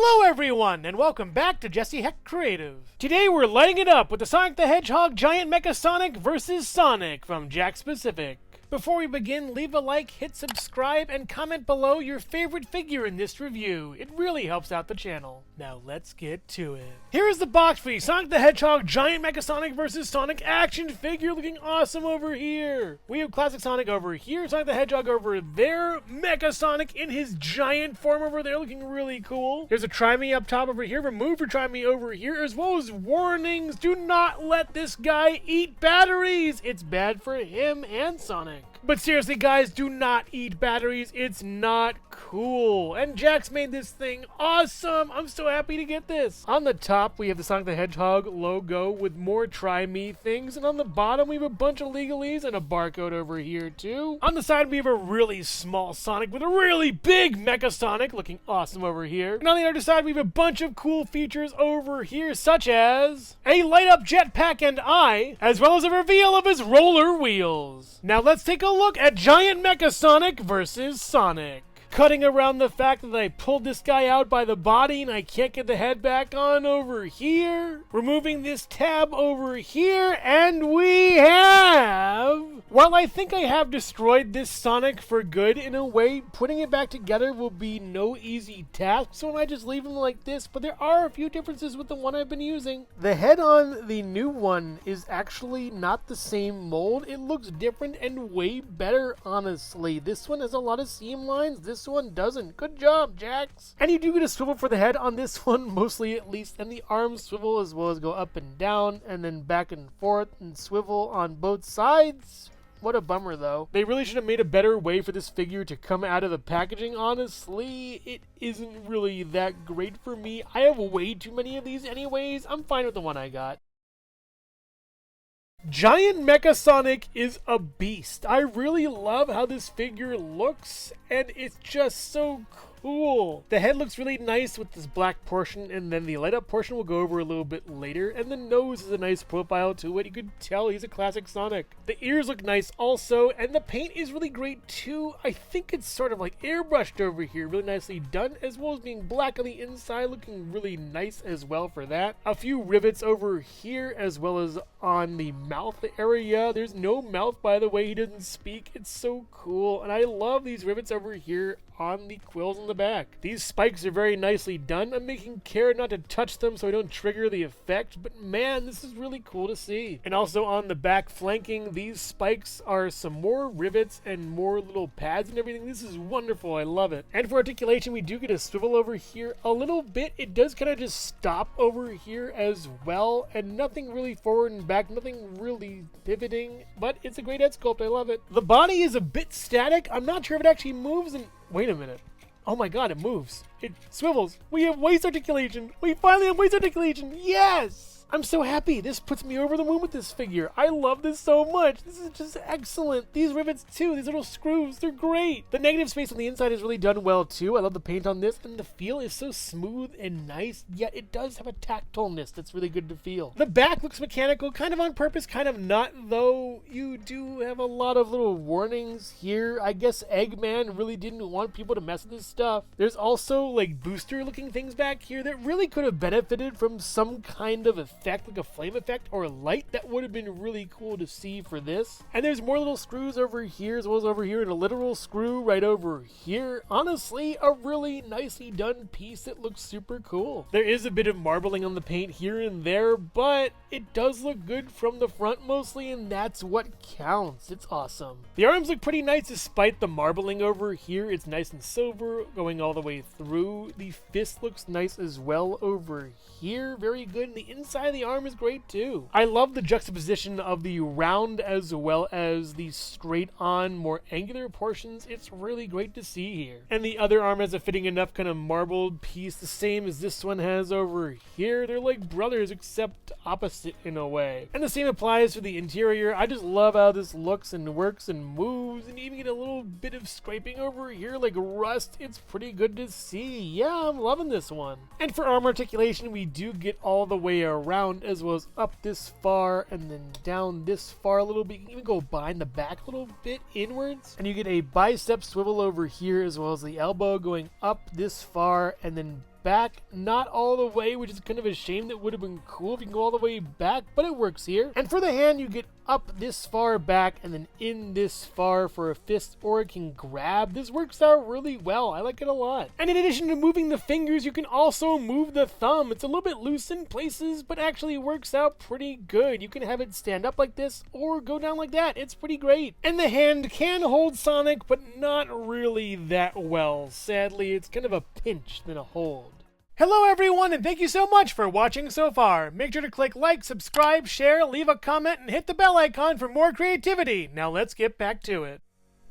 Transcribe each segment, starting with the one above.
Hello everyone, and welcome back to Jesse Hecht Creative. Today we're lighting it up with the Sonic the Hedgehog Giant Mecha Sonic vs. Sonic from Jakks Pacific. Before we begin, leave a like, hit subscribe, and comment below your favorite figure in this review. It really helps out the channel. Now let's get to it. Here is the box for the Sonic the Hedgehog Giant Mecha Sonic vs. Sonic action figure, looking awesome over here. We have Classic Sonic over here, Sonic the Hedgehog over there, Mecha Sonic in his giant form over there, looking really cool. There's a Try Me up top over here, remove for Try Me over here, as well as warnings. Do not let this guy eat batteries. It's bad for him and Sonic. But seriously guys, do not eat batteries, it's not cool. And Jakks made this thing awesome, I'm so happy to get this. On the top we have the Sonic the Hedgehog logo with more Try Me things, and on the bottom we have a bunch of legalese and a barcode over here too. On the side we have a really small Sonic with a really big Mecha Sonic looking awesome over here. And on the other side we have a bunch of cool features over here, such as a light up jetpack and eye, as well as a reveal of his roller wheels. Now let's take a look at Giant Mecha Sonic vs. Sonic. Cutting around the fact that I pulled this guy out by the body and I can't get the head back on over here. Removing this tab over here, and we have... While I think I have destroyed this Sonic for good in a way, putting it back together will be no easy task, so I just leave him like this, but there are a few differences with the one I've been using. The head on the new one is actually not the same mold. It looks different and way better, honestly. This one has a lot of seam lines, this one doesn't. Good job, Jakks. And you do get a swivel for the head on this one, mostly at least, and the arms swivel as well as go up and down, and then back and forth, and swivel on both sides. What a bummer, though. They really should have made a better way for this figure to come out of the packaging, honestly. It isn't really that great for me. I have way too many of these anyways. I'm fine with the one I got. Giant Mecha Sonic is a beast. I really love how this figure looks, and it's just so cool. The head looks really nice with this black portion, and then the light up portion will go over a little bit later, and the nose is a nice profile to it. You can tell he's a classic Sonic. The ears look nice also, and the paint is really great too. I think it's sort of like airbrushed over here, really nicely done, as well as being black on the inside, looking really nice as well for that. A few rivets over here as well as on the mouth area. There's no mouth, by the way, he doesn't speak. It's so cool, and I love these rivets over here on the quills on the back. These spikes are very nicely done. I'm making care not to touch them so I don't trigger the effect, but man, this is really cool to see. And also on the back flanking, these spikes are some more rivets and more little pads and everything. This is wonderful, I love it. And for articulation, we do get a swivel over here a little bit. It does kind of just stop over here as well, and nothing really forward and back, nothing really pivoting, but it's a great head sculpt, I love it. The body is a bit static. I'm not sure if it actually moves, and wait a minute. Oh my god, it moves. It swivels. We have waist articulation. We finally have waist articulation. Yes! I'm so happy. This puts me over the moon with this figure. I love this so much. This is just excellent. These rivets too, these little screws, they're great. The negative space on the inside is really done well too. I love the paint on this, and the feel is so smooth and nice, yet it does have a tactileness that's really good to feel. The back looks mechanical, kind of on purpose, kind of not though. You do have a lot of little warnings here. I guess Eggman really didn't want people to mess with this stuff. There's also like booster looking things back here that really could have benefited from some kind of effect, like a flame effect or light. That would have been really cool to see for this. And there's more little screws over here as well as over here, and a literal screw right over here. Honestly, a really nicely done piece that looks super cool. There is a bit of marbling on the paint here and there, but it does look good from the front mostly, and that's what counts. It's awesome. The arms look pretty nice despite the marbling over here. It's nice and silver going all the way through. The fist looks nice as well over here. Very good. And the inside of the arm is great too. I love the juxtaposition of the round as well as the straight on more angular portions. It's really great to see here. And the other arm has a fitting enough kind of marbled piece, the same as this one has over here. They're like brothers except opposite in a way. And the same applies for the interior. I just love how this looks and works and moves, and you even get a little bit of scraping over here like rust. It's pretty good to see. Yeah, I'm loving this one. And for arm articulation, we do get all the way around as well as up this far and then down this far a little bit. You can even go behind the back a little bit inwards, and you get a bicep swivel over here as well as the elbow going up this far and then back, not all the way, which is kind of a shame. That would have been cool if you can go all the way back, but it works here. And for the hand, you get up this far back and then in this far for a fist, or it can grab. This works out really well. I like it a lot. And in addition to moving the fingers, you can also move the thumb. It's a little bit loose in places, but actually works out pretty good. You can have it stand up like this or go down like that. It's pretty great. And the hand can hold Sonic, but not really that well. Sadly, it's kind of a pinch than a hold. Hello everyone, and thank you so much for watching so far. Make sure to click like, subscribe, share, leave a comment, and hit the bell icon for more creativity. Now let's get back to it.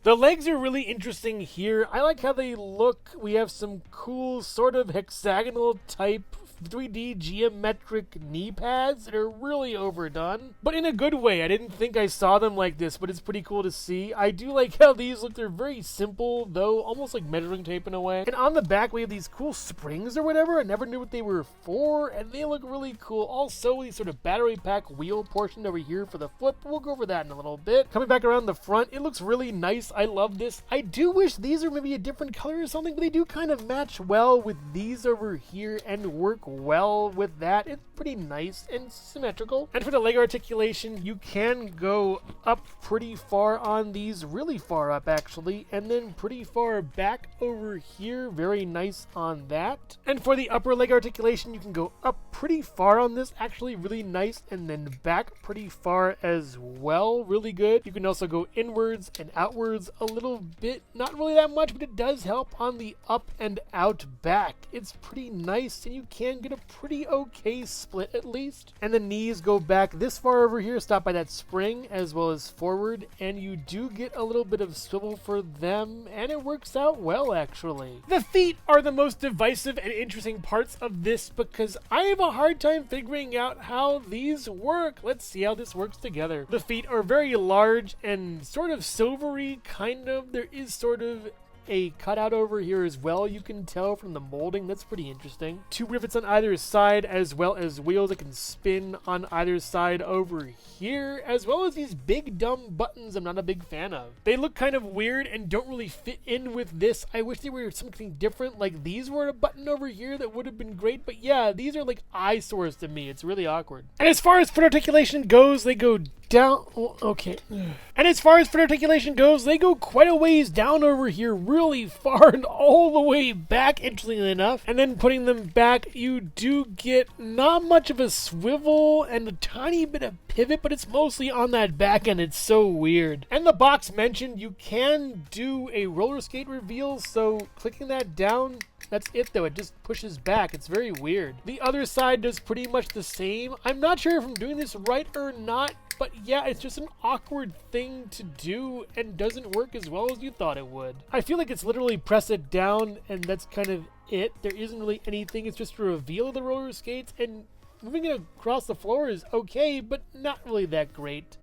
The legs are really interesting here. I like how they look. We have some cool sort of hexagonal type 3D geometric knee pads that are really overdone, but in a good way. I didn't think I saw them like this, but it's pretty cool to see. I do like how these look. They're very simple, though, almost like measuring tape in a way. And on the back, we have these cool springs or whatever. I never knew what they were for, and they look really cool. Also, the sort of battery pack wheel portion over here for the foot, but we'll go over that in a little bit. Coming back around the front, it looks really nice. I love this. I do wish these are maybe a different color or something, but they do kind of match well with these over here and work well with that. It's pretty nice and symmetrical. And for the leg articulation, you can go up pretty far on these, really far up actually, and then pretty far back over here. Very nice on that. And for the upper leg articulation, you can go up pretty far on this, actually really nice, and then back pretty far as well. Really good. You can also go inwards and outwards a little bit, not really that much, but it does help on the up and out back. It's pretty nice, and you can get a pretty okay split at least. And the knees go back this far over here, stopped by that spring, as well as forward, and you do get a little bit of swivel for them, and it works out well actually. The feet are the most divisive and interesting parts of this because I have a hard time figuring out how these work. Let's see how this works together. The feet are very large and sort of silvery, kind of. There is sort of a cutout over here as well, you can tell from the molding. That's pretty interesting. Two rivets on either side, as well as wheels that can spin on either side over here, as well as these big dumb buttons I'm not a big fan of. They look kind of weird and don't really fit in with this. I wish they were something different, like these were a button over here that would have been great, but yeah, these are like eyesores to me. It's really awkward. And as far as foot articulation goes, they go down. Okay. And as far as foot articulation goes, they go quite a ways down over here, really far and all the way back, interestingly enough. And then putting them back, you do get not much of a swivel and a tiny bit of pivot, but it's mostly on that back end. It's so weird. And the box mentioned you can do a roller skate reveal, so clicking that down, that's it though. It just pushes back. It's very weird. The other side does pretty much the same. I'm not sure if I'm doing this right or not, but yeah, it's just an awkward thing to do and doesn't work as well as you thought it would. I feel like it's literally press it down and that's kind of it. There isn't really anything. It's just a reveal of the roller skates, and moving it across the floor is okay, but not really that great.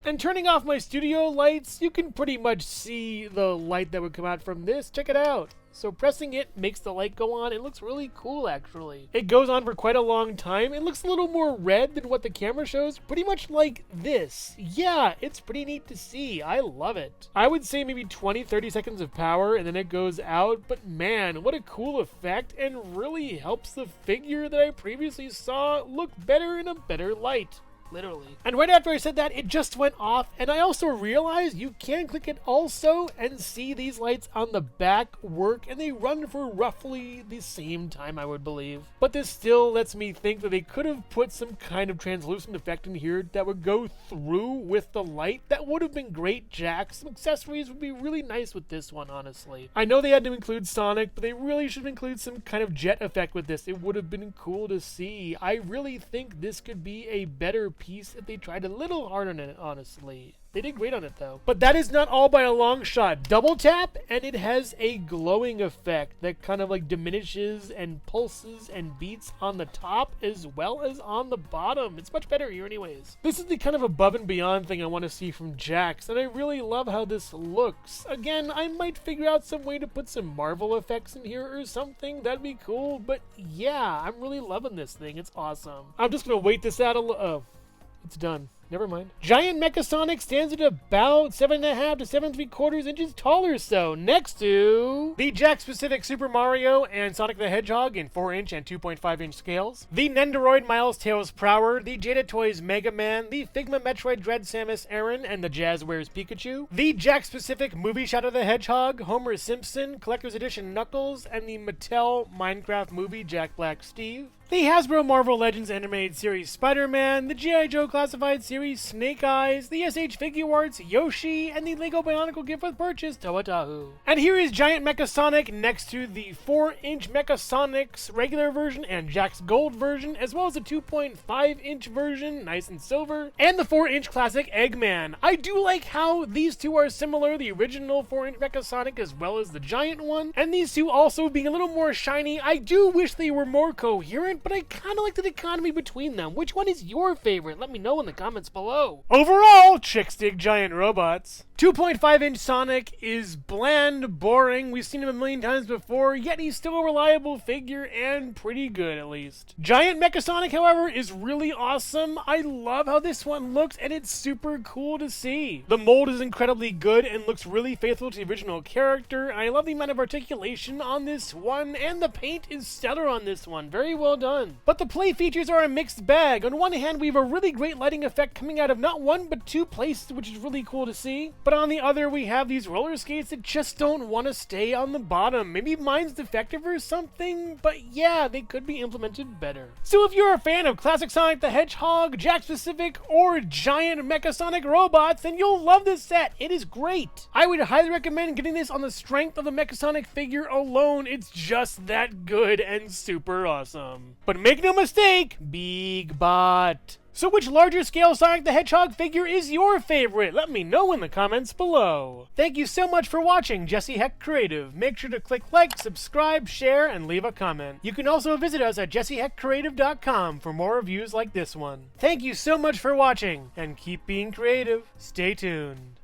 And turning off my studio lights, you can pretty much see the light that would come out from this. Check it out. So pressing it makes the light go on. It looks really cool actually. It goes on for quite a long time. It looks a little more red than what the camera shows. Pretty much like this. Yeah, it's pretty neat to see. I love it. I would say maybe 20-30 seconds of power and then it goes out. But man, what a cool effect, and really helps the figure that I previously saw look better in a better light. Literally. And right after I said that, it just went off, and I also realized you can click it also and see these lights on the back work, and they run for roughly the same time, I would believe. But this still lets me think that they could have put some kind of translucent effect in here that would go through with the light. That would have been great, Jakks. Some accessories would be really nice with this one, honestly. I know they had to include Sonic, but they really should include some kind of jet effect with this. It would have been cool to see. I really think this could be a better piece if they tried a little harder on it, honestly. They did great on it though. But that is not all by a long shot. Double tap and it has a glowing effect that kind of like diminishes and pulses and beats on the top as well as on the bottom. It's much better here anyways. This is the kind of above and beyond thing I want to see from Jakks, and I really love how this looks. Again, I might figure out some way to put some Marvel effects in here or something. That'd be cool. But yeah, I'm really loving this thing. It's awesome. I'm just gonna wait this out a little. Oh, it's done. never mind. Giant Mecha Sonic stands at about 7.5 to 7.75 inches taller. So next to the Jakks Pacific Super Mario and Sonic the Hedgehog in 4-inch and 2.5-inch scales, the Nendoroid Miles Tails Prower, the Jada Toys Mega Man, the Figma Metroid Dread Samus Aran and the Jazzwares Pikachu, the Jakks Pacific Movie Shadow the Hedgehog, Homer Simpson, Collector's Edition Knuckles, and the Mattel Minecraft Movie Jack Black Steve, the Hasbro Marvel Legends Animated Series Spider-Man, the G.I. Joe Classified Series Snake Eyes, the SH Figure Arts Yoshi, and the Lego Bionicle Gift with Purchase Toa-Tahu. And here is Giant Mecha Sonic next to the 4-inch Mecha Sonic's regular version and Jakks Gold version, as well as the 2.5-inch version, nice and silver, and the 4-inch classic Eggman. I do like how these two are similar, the original 4-inch Mecha Sonic as well as the giant one, and these two also being a little more shiny. I do wish they were more coherent, but I kind of like the dichotomy between them. Which one is your favorite? Let me know in the comments below. Overall, chicks dig giant robots. 2.5-inch Sonic is bland, boring. We've seen him a million times before, yet he's still a reliable figure and pretty good at least. Giant Mecha Sonic, however, is really awesome. I love how this one looks, and it's super cool to see. The mold is incredibly good and looks really faithful to the original character. I love the amount of articulation on this one, and the paint is stellar on this one. Very well done. But the play features are a mixed bag. On one hand, we have a really great lighting effect coming out of not one but two places, which is really cool to see. But on the other, we have these roller skates that just don't want to stay on the bottom. Maybe mine's defective or something, but yeah, they could be implemented better. So if you're a fan of classic Sonic the Hedgehog, Jakks Pacific, or giant Mecha Sonic robots, then you'll love this set. It is great. I would highly recommend getting this on the strength of the Mecha Sonic figure alone. It's just that good and super awesome. But make no mistake, big bot. So which larger scale Sonic the Hedgehog figure is your favorite? Let me know in the comments below. Thank you so much for watching Jesse Hecht Creative. Make sure to click like, subscribe, share, and leave a comment. You can also visit us at jessehechtcreative.com for more reviews like this one. Thank you so much for watching, and keep being creative. Stay tuned.